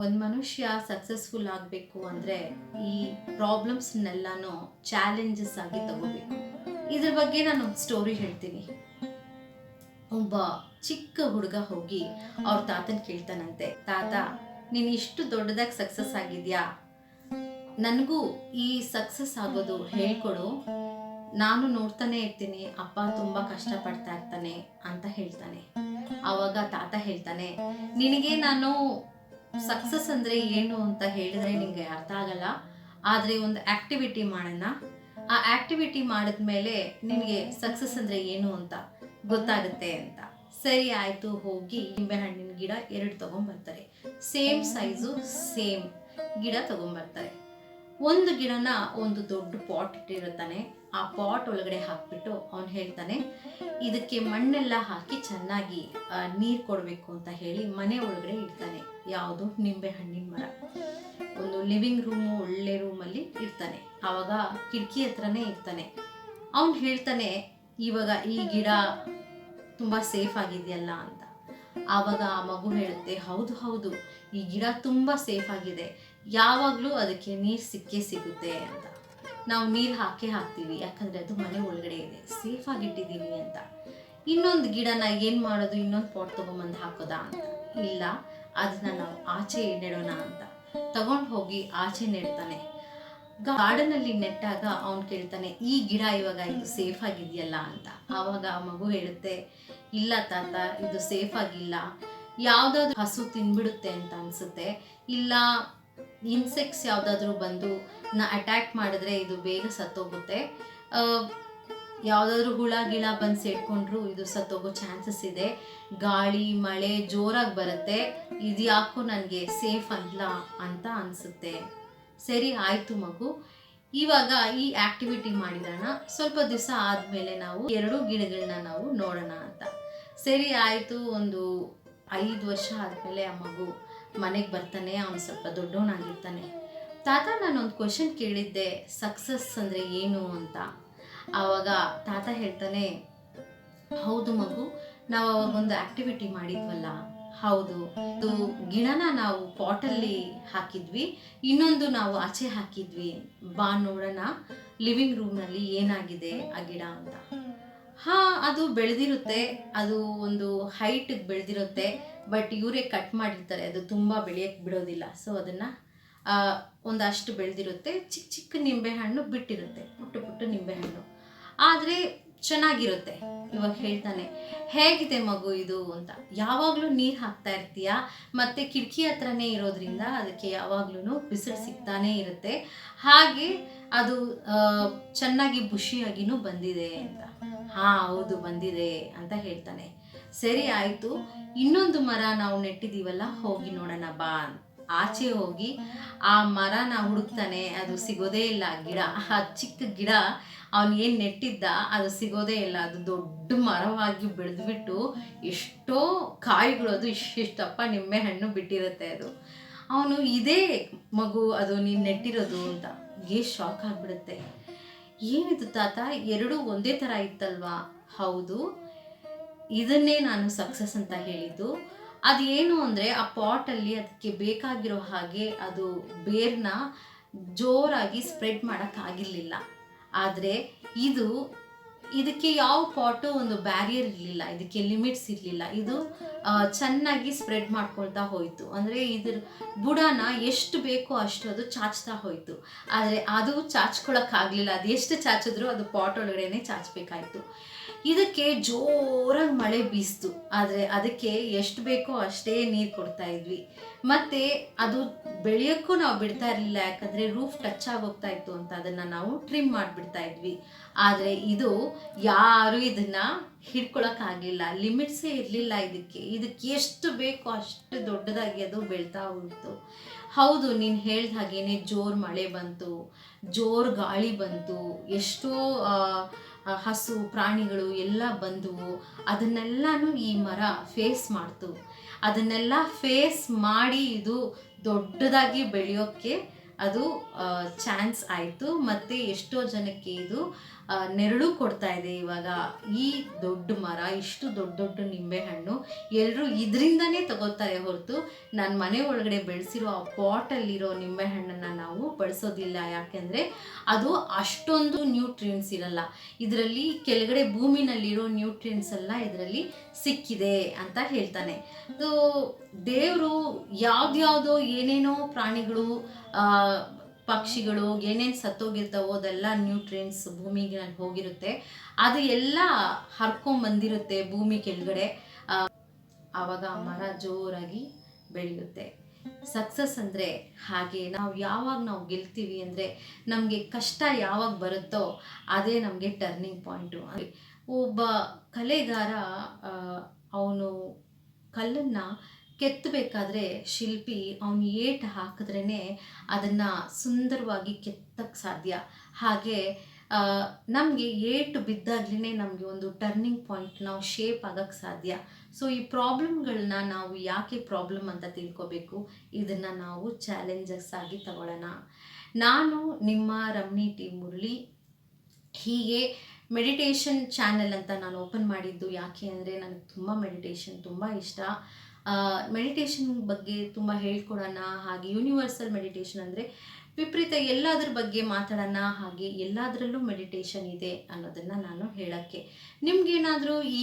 ಒಂದು ಮನುಷ್ಯ ಸಕ್ಸಸ್ಫುಲ್ ಆಗಬೇಕು ಅಂದರೆ ಈ ಪ್ರಾಬ್ಲಮ್ಸ್ನೆಲ್ಲನೂ ಚಾಲೆಂಜಸ್ ಆಗಿ ತಗೋಬೇಕು. ಇದ್ರ ಬಗ್ಗೆ ನಾನು ಒಂದು ಸ್ಟೋರಿ ಹೇಳ್ತೀನಿ. ಒಬ್ಬ ಚಿಕ್ಕ ಹುಡುಗ ಹೋಗಿ ಅವ್ರ ತಾತನ ಕೇಳ್ತಾನಂತೆ, ತಾತ ನೀನು ಇಷ್ಟು ದೊಡ್ಡದಾಗಿ ಸಕ್ಸಸ್ ಆಗಿದ್ಯಾ, ನನಗೂ ಈ ಸಕ್ಸಸ್ ಆಗೋದು ಹೇಳ್ಕೊಡು, ನಾನು ನೋಡ್ತಾನೆ ಇರ್ತೀನಿ ಅಪ್ಪ ತುಂಬ ಕಷ್ಟಪಡ್ತಾ ಇರ್ತಾನೆ ಅಂತ ಹೇಳ್ತಾನೆ. ಆವಾಗ ತಾತ ಹೇಳ್ತಾನೆ, ನಿನಗೆ ನಾನು ಸಕ್ಸಸ್ ಅಂದರೆ ಏನು ಅಂತ ಹೇಳಿದ್ರೆ ನಿಮಗೆ ಅರ್ಥ ಆಗಲ್ಲ, ಆದರೆ ಒಂದು ಆಕ್ಟಿವಿಟಿ ಮಾಡೋಣ, ಆ ಆಕ್ಟಿವಿಟಿ ಮಾಡಿದ್ಮೇಲೆ ನಿನಗೆ ಸಕ್ಸಸ್ ಅಂದರೆ ಏನು ಅಂತ ಗೊತ್ತಾಗುತ್ತೆ ಅಂತ. ಸರಿ ಆಯಿತು, ಹೋಗಿ ನಿಂಬೆಹಣ್ಣಿನ ಗಿಡ 2 ತಗೊಂಡ್ಬರ್ತಾರೆ. ಸೇಮ್ ಸೈಜು ಸೇಮ್ ಗಿಡ ತಗೊಂಡ್ಬರ್ತಾರೆ. ಒಂದು ಗಿಡನ ಒಂದು ದೊಡ್ಡ ಪಾಟ್ ಇಟ್ಟಿರುತ್ತಾನೆ. ಆ ಪಾಟ್ ಒಳಗಡೆ ಹಾಕ್ಬಿಟ್ಟು ಅವನು ಹೇಳ್ತಾನೆ, ಇದಕ್ಕೆ ಮಣ್ಣೆಲ್ಲ ಹಾಕಿ ಚೆನ್ನಾಗಿ ನೀರು ಕೊಡಬೇಕು ಅಂತ ಹೇಳಿ ಮನೆ ಒಳಗಡೆ ಇಡ್ತಾನೆ. ಯಾವುದು? ನಿಂಬೆ ಹಣ್ಣಿನ ಮರ. ಒಂದು ಲಿವಿಂಗ್ ರೂಮು, ಒಳ್ಳೆ ರೂಮಲ್ಲಿ ಇರ್ತಾನೆ. ಆವಾಗ ಕಿಟಕಿ ಹತ್ರನೇ ಇರ್ತಾನೆ. ಅವನು ಹೇಳ್ತಾನೆ, ಇವಾಗ ಈ ಗಿಡ ತುಂಬ ಸೇಫ್ ಆಗಿದೆಯಲ್ಲ ಅಂತ. ಆವಾಗ ಆ ಮಗು ಹೇಳುತ್ತೆ, ಹೌದು ಹೌದು, ಈ ಗಿಡ ತುಂಬ ಸೇಫ್ ಆಗಿದೆ, ಯಾವಾಗಲೂ ಅದಕ್ಕೆ ನೀರು ಸಿಕ್ಕೇ ಸಿಗುತ್ತೆ ಅಂತ. ನಾವು ನೀರು ಹಾಕ್ತೀವಿ, ಯಾಕಂದರೆ ಅದು ಮನೆ ಒಳಗಡೆ ಇದೆ, ಸೇಫ್ ಆಗಿಟ್ಟಿದ್ದೀವಿ ಅಂತ. ಇನ್ನೊಂದು ಗಿಡನ ಏನು ಮಾಡೋದು, ಇನ್ನೊಂದು ಪಾಟ್ ತೊಗೊಂಬಂದು ಹಾಕೋದಾ ಅಂತ. ಇಲ್ಲ, ಅದನ್ನ ನಾವು ಆಚೆ ನೆಡೋಣ ಅಂತ ತಗೊಂಡು ಹೋಗಿ ಆಚೆ ನೆಡ್ತಾನೆ. ಗಾರ್ಡನಲ್ಲಿ ನೆಟ್ಟಾಗ ಅವನು ಕೇಳ್ತಾನೆ, ಈ ಗಿಡ ಇವಾಗ ಇದು ಸೇಫ್ ಆಗಿದೆಯಲ್ಲ ಅಂತ. ಆವಾಗ ಆ ಮಗು ಹೇಳುತ್ತೆ, ಇಲ್ಲ ತಾತ, ಇದು ಸೇಫ್ ಆಗಿಲ್ಲ, ಯಾವುದಾದ್ರೂ ಹಸು ತಿನ್ಬಿಡುತ್ತೆ ಅಂತ ಅನಿಸುತ್ತೆ, ಇಲ್ಲ ಇನ್ಸೆಕ್ಟ್ಸ್ ಯಾವುದಾದ್ರೂ ಬಂದು ಅಟ್ಯಾಕ್ ಮಾಡಿದ್ರೆ ಇದು ಬೇಗ ಸತ್ತೋಗುತ್ತೆ, ಯಾವುದಾದ್ರೂ ಹುಳ ಗಿಳ ಬಂದು ಸೇಡ್ಕೊಂಡ್ರು ಇದು ಸತ್ತೋಗೋ ಚಾನ್ಸಸ್ ಇದೆ, ಗಾಳಿ ಮಳೆ ಜೋರಾಗಿ ಬರುತ್ತೆ, ಇದು ಯಾಕೋ ನನಗೆ ಸೇಫ್ ಅಲ್ಲ ಅಂತ ಅನಿಸುತ್ತೆ. ಸರಿ ಆಯಿತು ಮಗು, ಇವಾಗ ಈ ಆಕ್ಟಿವಿಟಿ ಮಾಡಿರೋಣ, ಸ್ವಲ್ಪ ದಿವಸ ಆದಮೇಲೆ ನಾವು 2 ಗಿಡಗಳನ್ನ ನಾವು ನೋಡೋಣ ಅಂತ. ಸರಿ ಆಯಿತು, ಒಂದು 5 ವರ್ಷ ಆದಮೇಲೆ ಆ ಮಗು ಮನೆಗೆ ಬರ್ತಾನೆ. ಅವನು ಸ್ವಲ್ಪ ದೊಡ್ಡವನಾಗಿರ್ತಾನೆ. ತಾತ, ನಾನೊಂದು ಕ್ವೆಶನ್ ಕೇಳಿದ್ದೆ, ಸಕ್ಸಸ್ ಅಂದರೆ ಏನು ಅಂತ. ಆವಾಗ ತಾತ ಹೇಳ್ತಾನೆ, ಹೌದು ಮಗು, ನಾವು ಅವಾಗೊಂದು ಆಕ್ಟಿವಿಟಿ ಮಾಡಿದ್ವಲ್ಲ, ಹೌದು, ಇದು ಗಿಡನ ನಾವು ಪಾಟಲ್ಲಿ ಹಾಕಿದ್ವಿ, ಇನ್ನೊಂದು ನಾವು ಆಚೆ ಹಾಕಿದ್ವಿ, ಬಾ ನೋಡೋಣ ಲಿವಿಂಗ್ ರೂಮ್ನಲ್ಲಿ ಏನಾಗಿದೆ ಆ ಗಿಡ ಅಂತ. ಅದು ಬೆಳೆದಿರುತ್ತೆ, ಅದು ಒಂದು ಹೈಟಿಗೆ ಬೆಳೆದಿರುತ್ತೆ, ಬಟ್ ಇವರೇ ಕಟ್ ಮಾಡಿರ್ತಾರೆ, ಅದು ತುಂಬ ಬೆಳೆಯಕ್ಕೆ ಬಿಡೋದಿಲ್ಲ. ಸೊ ಅದನ್ನು ಒಂದಷ್ಟು ಬೆಳೆದಿರುತ್ತೆ, ಚಿಕ್ಕ ಚಿಕ್ಕ ನಿಂಬೆಹಣ್ಣು ಬಿಟ್ಟಿರುತ್ತೆ, ಪುಟ್ಟ ಪುಟ್ಟ ನಿಂಬೆಹಣ್ಣು, ಆದರೆ ಚೆನ್ನಾಗಿರುತ್ತೆ. ಇವಾಗ ಹೇಳ್ತಾನೆ, ಹೇಗಿದೆ ಮಗು ಇದು ಅಂತ. ಯಾವಾಗಲೂ ನೀರು ಹಾಕ್ತಾ ಇರ್ತೀಯ, ಮತ್ತು ಕಿಟಕಿ ಹತ್ರನೇ ಇರೋದ್ರಿಂದ ಅದಕ್ಕೆ ಯಾವಾಗ್ಲೂ ಬಿಸಿಲು ಸಿಗ್ತಾನೇ ಇರುತ್ತೆ, ಹಾಗೆ ಅದು ಚೆನ್ನಾಗಿ ಬುಷಿಯಾಗಿನೂ ಬಂದಿದೆ ಅಂತ. ಹೌದು ಬಂದಿದೆ ಅಂತ ಹೇಳ್ತಾನೆ. ಸರಿ ಆಯಿತು, ಇನ್ನೊಂದು ಮರ ನಾವು ನೆಟ್ಟಿದ್ದೀವಲ್ಲ, ಹೋಗಿ ನೋಡೋಣ ಬಾ. ಆಚೆ ಹೋಗಿ ಆ ಮರನ ಹುಡುಕ್ತಾನೆ, ಅದು ಸಿಗೋದೇ ಇಲ್ಲ. ಗಿಡ, ಆ ಚಿಕ್ಕ ಗಿಡ ಅವನು ಏನು ನೆಟ್ಟಿದ್ದ ಅದು ಸಿಗೋದೇ ಇಲ್ಲ. ಅದು ದೊಡ್ಡ ಮರವಾಗಿ ಬೆಳೆದ್ಬಿಟ್ಟು ಎಷ್ಟೋ ಕಾಯಿಗಳು, ಅದು ಇಷ್ಟಪ್ಪ ನಿಂಬೆ ಹಣ್ಣು ಬಿಟ್ಟಿರುತ್ತೆ. ಅದು ಅವನು, ಇದೇ ಮಗು ಅದು ನೀನು ನೆಟ್ಟಿರೋದು ಅಂತ ಶಾಕ್ ಆಗಿಬಿಡುತ್ತೆ. ಏನಿದು ತಾತ, 2 ಒಂದೇ ಥರ ಇತ್ತಲ್ವಾ? ಹೌದು, ಇದನ್ನೇ ನಾನು ಸಕ್ಸಸ್ ಅಂತ ಹೇಳಿದ್ದು. ಅದೇನು ಅಂದರೆ, ಆ ಪಾಟಲ್ಲಿ ಅದಕ್ಕೆ ಬೇಕಾಗಿರೋ ಹಾಗೆ ಅದು ಬೇರ್ನ ಜೋರಾಗಿ ಸ್ಪ್ರೆಡ್ ಮಾಡೋಕ್ಕಾಗಿರಲಿಲ್ಲ. ಆದರೆ ಇದಕ್ಕೆ ಯಾವ ಪಾಟು ಒಂದು ಬ್ಯಾರಿಯರ್ ಇರಲಿಲ್ಲ, ಇದಕ್ಕೆ ಲಿಮಿಟ್ಸ್ ಇರಲಿಲ್ಲ. ಇದು ಚೆನ್ನಾಗಿ ಸ್ಪ್ರೆಡ್ ಮಾಡ್ಕೊಳ್ತಾ ಹೋಯಿತು. ಅಂದರೆ ಇದ್ರ ಬುಡನ ಎಷ್ಟು ಬೇಕೋ ಅಷ್ಟು ಅದು ಚಾಚ್ತಾ ಹೋಯಿತು. ಆದರೆ ಅದು ಚಾಚ್ಕೊಳ್ಳೋಕ್ಕಾಗಲಿಲ್ಲ, ಅದು ಎಷ್ಟು ಚಾಚಿದ್ರೂ ಅದು ಪಾಟ್ ಒಳಗಡೆನೆ ಚಾಚಬೇಕಾಯಿತು. ಇದಕ್ಕೆ ಜೋರಾಗಿ ಮಳೆ ಬೀಸ್ತು, ಆದರೆ ಅದಕ್ಕೆ ಎಷ್ಟು ಬೇಕೋ ಅಷ್ಟೇ ನೀರು ಕೊಡ್ತಾ ಇದ್ವಿ, ಮತ್ತು ಅದು ಬೆಳೆಯೋಕ್ಕೂ ನಾವು ಬಿಡ್ತಾ ಇರಲಿಲ್ಲ, ಯಾಕಂದರೆ ರೂಫ್ ಟಚ್ ಆಗೋಗ್ತಾ ಇತ್ತು ಅಂತ ಅದನ್ನು ನಾವು ಟ್ರಿಮ್ ಮಾಡಿಬಿಡ್ತಾ ಇದ್ವಿ. ಆದರೆ ಇದು ಯಾರೂ ಇದನ್ನು ಹಿಡ್ಕೊಳಕ್ಕಾಗಲಿಲ್ಲ, ಲಿಮಿಟ್ಸೇ ಇರಲಿಲ್ಲ ಇದಕ್ಕೆ ಎಷ್ಟು ಬೇಕೋ ಅಷ್ಟು ದೊಡ್ಡದಾಗಿ ಅದು ಬೆಳ್ತಾ ಹೋಯಿತು. ಹೌದು, ನೀನು ಹೇಳ್ದ ಹಾಗೇನೆ ಜೋರು ಮಳೆ ಬಂತು, ಜೋರು ಗಾಳಿ ಬಂತು, ಎಷ್ಟೋ ಹಸು ಪ್ರಾಣಿಗಳು ಎಲ್ಲ ಬಂದವು, ಅದನ್ನೆಲ್ಲನೂ ಈ ಮರ ಫೇಸ್ ಮಾಡ್ತು. ಅದನ್ನೆಲ್ಲ ಫೇಸ್ ಮಾಡಿ ಇದು ದೊಡ್ಡದಾಗಿ ಬೆಳೆಯೋಕ್ಕೆ ಅದು ಚಾನ್ಸ್ ಆಯಿತು. ಮತ್ತು ಎಷ್ಟೋ ಜನಕ್ಕೆ ಇದು ನೆರಳು ಕೊಡ್ತಾ ಇದೆ. ಇವಾಗ ಈ ದೊಡ್ಡ ಮರ, ಇಷ್ಟು ದೊಡ್ಡ ದೊಡ್ಡ ನಿಂಬೆಹಣ್ಣು ಎಲ್ಲರೂ ಇದರಿಂದನೇ ತಗೋತಾರೆ ಹೊರತು ನಾನು ಮನೆ ಒಳಗಡೆ ಬೆಳೆಸಿರೋ ಆ ಪಾಟಲ್ಲಿರೋ ನಿಂಬೆಹಣ್ಣನ್ನು ನಾವು ಬಳಸೋದಿಲ್ಲ. ಯಾಕೆಂದರೆ ಅದು ಅಷ್ಟೊಂದು ನ್ಯೂಟ್ರಿಯೆಂಟ್ಸ್ ಇರಲ್ಲ ಇದರಲ್ಲಿ. ಕೆಳಗಡೆ ಭೂಮಿನಲ್ಲಿರೋ ನ್ಯೂಟ್ರಿಯೆಂಟ್ಸ್ ಎಲ್ಲ ಇದರಲ್ಲಿ ಸಿಕ್ಕಿದೆ ಅಂತ ಹೇಳ್ತಾನೆ. ಸೊ ದೇವರು ಯಾವ್ದ್ಯಾವುದೋ ಏನೇನೋ ಪ್ರಾಣಿಗಳು, ಪಕ್ಷಿಗಳು ಏನೇನು ಸತ್ತೋಗಿರ್ತಾವೋ ಅದೆಲ್ಲ ನ್ಯೂಟ್ರಿಯೆಂಟ್ಸ್ ಭೂಮಿಗೆ ಹೋಗಿರುತ್ತೆ. ಅದು ಎಲ್ಲ ಹರ್ಕೊಂಬಂದಿರುತ್ತೆ ಭೂಮಿ ಕೆಳಗಡೆ. ಆವಾಗ ಮರ ಜೋರಾಗಿ ಬೆಳೆಯುತ್ತೆ. ಸಕ್ಸಸ್ ಅಂದರೆ ಹಾಗೆ. ನಾವು ಗೆಲ್ತೀವಿ ಅಂದರೆ ನಮಗೆ ಕಷ್ಟ ಯಾವಾಗ ಬರುತ್ತೋ ಅದೇ ನಮಗೆ ಟರ್ನಿಂಗ್ ಪಾಯಿಂಟು. ಒಬ್ಬ ಕಲೆಗಾರ ಅವನು ಕಲ್ಲನ್ನು ಕೆತ್ತಬೇಕಾದ್ರೆ ಶಿಲ್ಪಿ ಅವನು ಏಟು ಹಾಕಿದ್ರೇ ಅದನ್ನು ಸುಂದರವಾಗಿ ಕೆತ್ತಕ್ಕೆ ಸಾಧ್ಯ. ಹಾಗೆ ನಮಗೆ ಏಟು ಬಿದ್ದಾಗ್ಲೇ ನಮಗೆ ಒಂದು ಟರ್ನಿಂಗ್ ಪಾಯಿಂಟ್, ನಾವು ಶೇಪ್ ಆಗೋಕ್ಕೆ ಸಾಧ್ಯ. ಸೊ ಈ ಪ್ರಾಬ್ಲಮ್ಗಳನ್ನ ನಾವು ಯಾಕೆ ಪ್ರಾಬ್ಲಮ್ ಅಂತ ತಿಳ್ಕೊಬೇಕು, ಇದನ್ನು ನಾವು ಚಾಲೆಂಜಸ್ ಆಗಿ ತಗೊಳ್ಳೋಣ. ನಾನು ನಿಮ್ಮ ರಮಣಿ ಟಿ ಮುರಳಿ. ಹೀಗೆ ಮೆಡಿಟೇಷನ್ ಚಾನೆಲ್ ಅಂತ ನಾನು ಓಪನ್ ಮಾಡಿದ್ದು ಯಾಕೆ ಅಂದರೆ ನನಗೆ ಮೆಡಿಟೇಷನ್ ತುಂಬ ಇಷ್ಟ. ಮೆಡಿಟೇಷನ್ ಬಗ್ಗೆ ತುಂಬ ಹೇಳ್ಕೊಡೋಣ. ಹಾಗೆ ಯೂನಿವರ್ಸಲ್ ಮೆಡಿಟೇಷನ್ ಅಂದರೆ ವಿಪರೀತ ಎಲ್ಲದ್ರ ಬಗ್ಗೆ ಮಾತಾಡೋಣ. ಹಾಗೆ ಎಲ್ಲದರಲ್ಲೂ ಮೆಡಿಟೇಷನ್ ಇದೆ ಅನ್ನೋದನ್ನು ನಾನು ಹೇಳೋಕ್ಕೆ. ನಿಮಗೇನಾದರೂ ಈ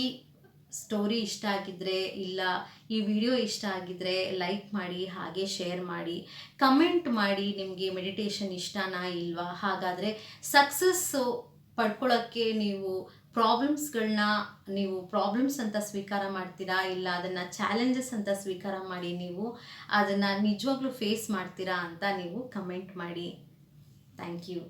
ಸ್ಟೋರಿ ಇಷ್ಟ ಆಗಿದ್ದರೆ, ಇಲ್ಲ ಈ ವಿಡಿಯೋ ಇಷ್ಟ ಆಗಿದ್ದರೆ ಲೈಕ್ ಮಾಡಿ, ಹಾಗೆ ಶೇರ್ ಮಾಡಿ, ಕಮೆಂಟ್ ಮಾಡಿ ನಿಮಗೆ ಮೆಡಿಟೇಷನ್ ಇಷ್ಟನಾ ಇಲ್ವಾ. ಹಾಗಾದರೆ ಸಕ್ಸಸ್ಸು ಪಡ್ಕೊಳ್ಳೋಕ್ಕೆ ನೀವು ಪ್ರಾಬ್ಲಮ್ಸ್ ಅಂತ ಸ್ವೀಕಾರ ಮಾಡ್ತೀರಾ, ಇಲ್ಲ ಅದನ್ನು ಚಾಲೆಂಜಸ್ ಅಂತ ಸ್ವೀಕಾರ ಮಾಡಿ ನೀವು ಅದನ್ನು ನಿಜವಾಗ್ಲೂ ಫೇಸ್ ಮಾಡ್ತೀರಾ ಅಂತ ನೀವು ಕಮೆಂಟ್ ಮಾಡಿ. Thank you.